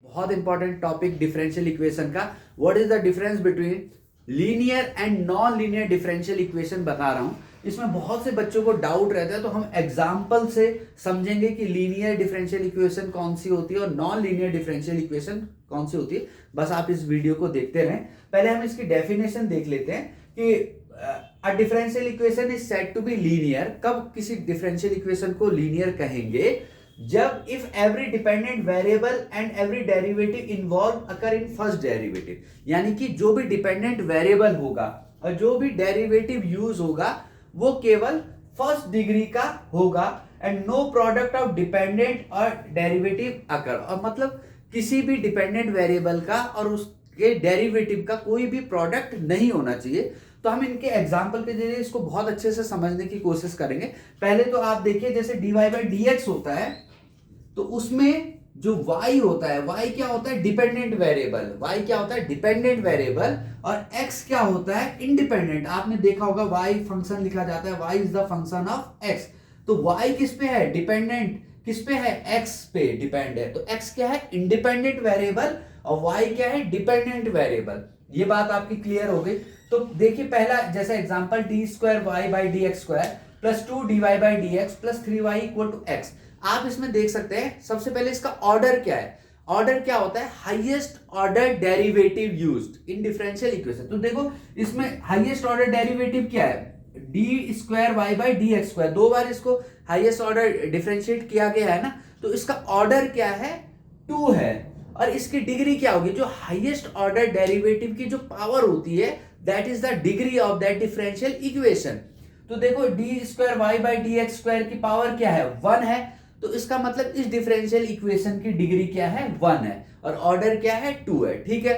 बहुत important topic differential equation का। What is the difference between linear and non linear differential equation बता रहा हूं। इसमें बहुत से बच्चों को डाउट रहता है, तो हम एग्जांपल से समझेंगे कि लीनियर डिफरेंशियल इक्वेशन कौन सी होती है और नॉन लीनियर डिफरेंशियल इक्वेशन कौन सी होती है। बस आप इस वीडियो को देखते रहें। पहले हम इसकी डेफिनेशन देख लेते हैं कि a differential equation is said to be linear. कब किसी डिफरेंशियल इक्वेशन को लीनियर कहेंगे? जब if every dependent variable and every derivative involve occur in first derivative, यानी कि जो भी डिपेंडेंट वेरिएबल होगा और जो भी डेरिवेटिव यूज होगा वो केवल फर्स्ट डिग्री का होगा and no product of dependent और डेरिवेटिव अकर। और मतलब किसी भी डिपेंडेंट वेरिएबल का और उसके डेरिवेटिव का कोई भी प्रोडक्ट नहीं होना चाहिए। तो हम इनके एग्जाम्पल के जरिए इसको बहुत अच्छे से समझने की कोशिश करेंगे। पहले तो आप देखिए, जैसे dy बाई dx होता है तो उसमें जो y होता है, y क्या होता है? Dependent variable. y क्या होता है? Dependent variable. और x क्या होता है? इंडिपेंडेंट। आपने देखा होगा y फंक्शन लिखा जाता है, y is the function of x। तो y किस पे है? डिपेंडेंट। किस पे है? x पे डिपेंड है। तो x क्या है? इंडिपेंडेंट वेरिएबल और y क्या है? Dependent variable. ये बात आपकी क्लियर हो गई। तो देखिए पहला जैसा example, d square Y by D x square plus 2 dy by D x plus 3y equal to x. आप इसमें देख सकते हैं सबसे पहले इसका ऑर्डर क्या है। ऑर्डर क्या होता है? Highest order derivative used in differential equation. तो देखो इसमें हाईएस्ट ऑर्डर डेरिवेटिव क्या है? D square Y by D x square. दो बार इसको हाईएस्ट ऑर्डर डिफरेंशिएट किया गया है ना, तो इसका ऑर्डर क्या है? 2 है। और इसकी डिग्री क्या होगी? जो हाईएस्ट ऑर्डर डेरिवेटिव की जो पावर होती है, that is the degree of that differential equation. तो देखो d square Y by D x square की पावर क्या है? 1 है। तो इसका मतलब इस डिफरेंशियल इक्वेशन की डिग्री क्या है? 1 है। और ऑर्डर क्या है? 2 है। ठीक है,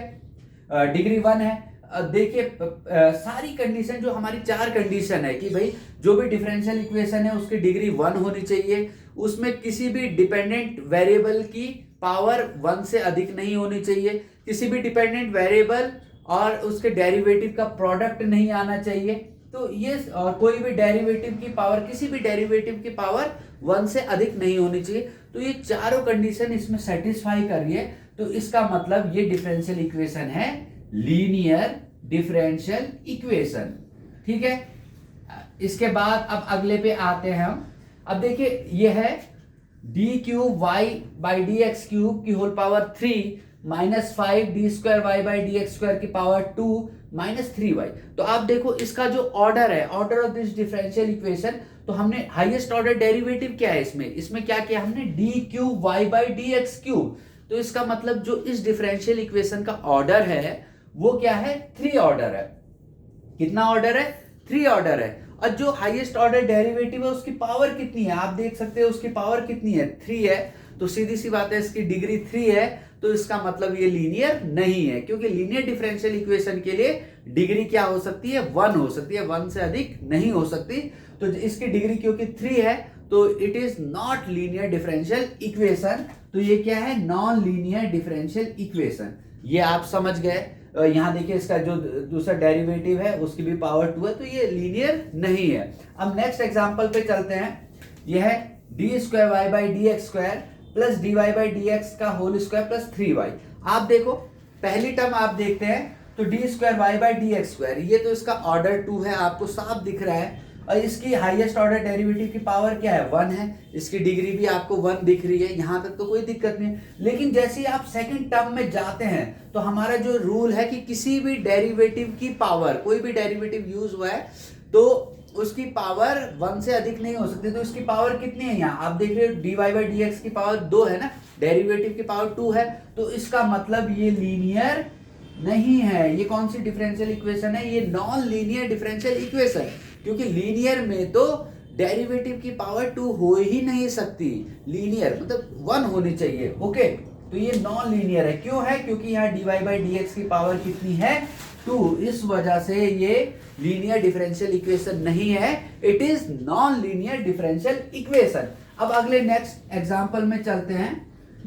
डिग्री 1 है। देखिए सारी कंडीशन, जो हमारी 4 कंडीशन है कि भाई जो भी डिफरेंशियल इक्वेशन है उसकी डिग्री 1 होनी चाहिए, उसमें किसी भी डिपेंडेंट वेरिएबल की पावर 1 से अधिक नहीं होनी चाहिए, किसी भी डिपेंडेंट वेरिएबल और उसके डेरिवेटिव का प्रोडक्ट नहीं आना चाहिए। तो ये कोई भी डेरिवेटिव की पावर, किसी भी डेरिवेटिव की पावर 1 से अधिक नहीं होनी चाहिए। तो ये चारों कंडीशन इसमें सेटिस्फाई कर रही है, तो इसका मतलब ये डिफरेंशियल इक्वेशन है लीनियर डिफरेंशियल इक्वेशन। ठीक है, इसके बाद अब अगले पे आते हैं हम। अब देखिए ये है D cube Y by D x cube की whole power 3 minus 5 D square Y by D x square की पावर 2 माइनस 3y। तो आप देखो इसका जो ऑर्डर है, order of this differential equation, तो हमने हाईएस्ट ऑर्डर डेरिवेटिव क्या है इसमें क्या किया हमने? D cube Y by D x cube. तो इसका मतलब जो इस डिफरेंशियल इक्वेशन का ऑर्डर है वो क्या है? 3 ऑर्डर है। कितना ऑर्डर है? 3 ऑर्डर है। और जो हाईएस्ट ऑर्डर डेरिवेटिव है उसकी पावर कितनी है? आप देख सकते हो उसकी पावर कितनी है? 3 है। तो सीधी सी बात है, इसकी डिग्री 3 है। तो इसका मतलब ये लीनियर नहीं है, क्योंकि लीनियर डिफरेंशियल इक्वेशन के लिए डिग्री क्या हो सकती है? 1 हो सकती है, 1 से अधिक नहीं हो सकती। तो इसकी डिग्री क्योंकि 3 है तो it is not linear differential equation. तो ये क्या है? Non linear differential equation. ये आप समझ गए। यहां देखिए इसका जो दूसरा डेरिवेटिव है उसकी भी पावर 2 है, तो ये लीनियर नहीं है। अब नेक्स्ट एग्जांपल पे चलते हैं। यह है d square Y by D x square plus d Y by D x का होल स्क्वायर प्लस 3y। आप देखो पहली टर्म आप देखते हैं तो d square Y by D x square, ये तो इसका ऑर्डर 2 है, आपको साफ दिख रहा है। और इसकी हाईएस्ट ऑर्डर डेरिवेटिव की पावर क्या है? 1 है। इसकी डिग्री भी आपको 1 दिख रही है, यहां तक तो कोई दिक्कत नहीं। लेकिन जैसे ही आप सेकंड टर्म में जाते हैं तो हमारा जो रूल है कि किसी भी डेरिवेटिव की पावर, कोई भी डेरिवेटिव यूज हुआ है तो उसकी पावर 1 से अधिक नहीं हो सकती। तो इसकी पावर कितनी है? यहाँ आप देख रहे हो d Y by D x की पावर 2 है ना, डेरिवेटिव की पावर 2 है। तो इसका मतलब ये लीनियर नहीं है। ये कौन सी डिफरेंशियल इक्वेशन है? ये नॉन लीनियर डिफरेंशियल इक्वेशन, क्योंकि लीनियर में तो डेरिवेटिव की पावर 2 हो ही नहीं सकती। लीनियर मतलब 1 होनी चाहिए। ओके, तो ये नॉन लीनियर है। क्यों है? क्योंकि यहाँ d Y by D x की पावर कितनी है? 2। इस वजह से ये लीनियर डिफरेंशियल इक्वेशन नहीं है, it is non linear differential equation. अब अगले नेक्स्ट एग्जांपल में चलते हैं।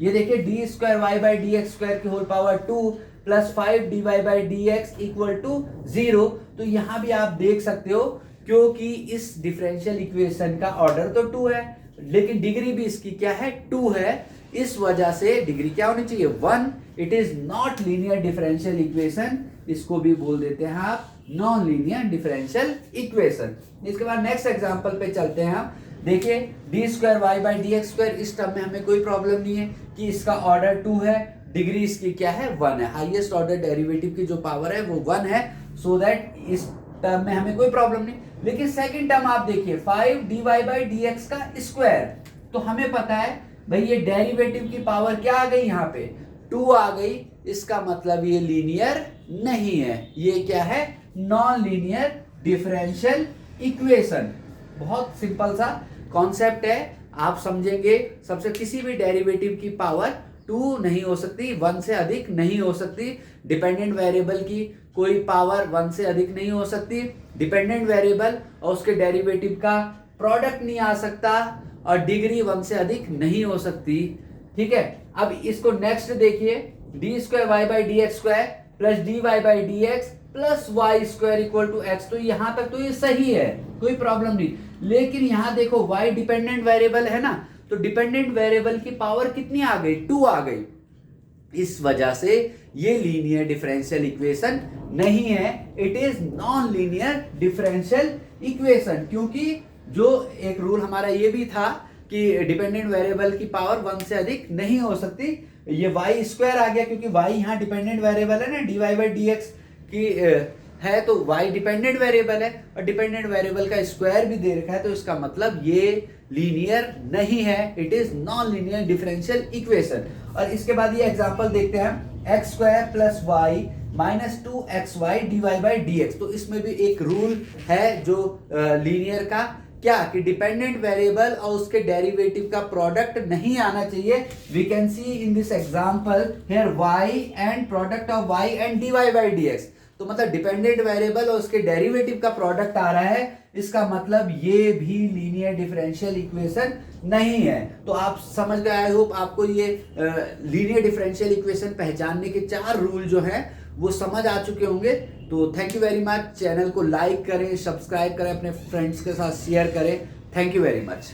ये देखिए D square Y by D x square की whole power 2 plus 5 D Y by D X equal to 0। तो यहां भी आप देख सकते हो, क्योंकि इस डिफरेंशियल इक्वेशन का ऑर्डर तो 2 है, लेकिन डिग्री भी इसकी क्या है? 2 है। इस वजह से डिग्री क्या होनी चाहिए 1। It is not linear differential equation, इसको भी बोल देते हैं आप नॉन लीनियर डिफरेंशियल इक्वेशन। इसके बाद नेक्स्ट एग्जांपल पे चलते हैं हम। देखिए D square Y by D x square, इस टर्म में हमें कोई प्रॉब्लम नहीं है कि इसका ऑर्डर 2 है, डिग्री इसकी क्या है 1 है, हाईएस्ट ऑर्डर डेरिवेटिव की जो पावर है वो 1 है, सो दैट इस टर्म में हमें कोई प्रॉब्लम नहीं। लेकिन सेकंड टर्म आप देखिए 5 dy बाई डी एक्स का स्क्वायर, तो हमें पता है भाई ये डेरिवेटिव की पावर क्या आ गई, यहाँ पे 2 आ गई, इसका मतलब ये लीनियर नहीं है, ये क्या है नॉन लीनियर डिफरेंशियल इक्वेशन। बहुत सिंपल सा कॉन्सेप्ट है, आप समझेंगे। सबसे किसी भी डेरिवेटिव की पावर 2 नहीं हो सकती, 1 से अधिक नहीं हो सकती। डिपेंडेंट वेरिएबल की कोई पावर 1 से अधिक नहीं हो सकती। डिपेंडेंट वेरिएबल और उसके डेरिवेटिव का प्रोडक्ट नहीं आ सकता, और डिग्री 1 से अधिक नहीं हो सकती। ठीक है, अब इसको नेक्स्ट देखिए, D square Y by D x square plus d Y by D x plus y square equal to x, तो यहां तक तो ये सही है, कोई प्रॉब्लम नहीं। लेकिन यहां देखो y डिपेंडेंट वेरिएबल है ना, तो डिपेंडेंट वेरिएबल की पावर कितनी आ गई 2 आ गई, इस वजह से ये लीनियर डिफरेंशियल इक्वेशन नहीं है, it is non linear differential equation. क्योंकि जो एक रूल हमारा ये भी था कि डिपेंडेंट वेरिएबल की पावर 1 से अधिक नहीं हो सकती, ये वाई स्क्वायर आ गया क्योंकि वाई यहाँ डिपेंडेंट वेरिएबल है ना, d Y by D x की है, तो y डिपेंडेंट वेरिएबल है और डिपेंडेंट वेरिएबल का स्क्वायर भी दे रखा है, तो इसका मतलब ये लीनियर नहीं है, it is non linear differential equation. और इसके बाद ये एग्जांपल देखते हैं, x square plus y minus 2xy dy by dx, तो इसमें भी एक रूल है जो लीनियर का, क्या कि डिपेंडेंट वेरिएबल और उसके डेरिवेटिव का प्रोडक्ट नहीं आना चाहिए। We can see in this example here y and product of y and dy by dx, तो मतलब डिपेंडेंट वेरिएबल और उसके डेरिवेटिव का प्रोडक्ट आ रहा है, इसका मतलब ये भी लीनियर डिफरेंशियल इक्वेशन नहीं है। तो आप समझ गए, आई होप आपको ये लीनियर डिफरेंशियल इक्वेशन पहचानने के 4 रूल जो हैं वो समझ आ चुके होंगे। तो thank you very much, channel को लाइक करें, सब्सक्राइब करें, अपने फ्रेंड्स के साथ शेयर करें। Thank you very much.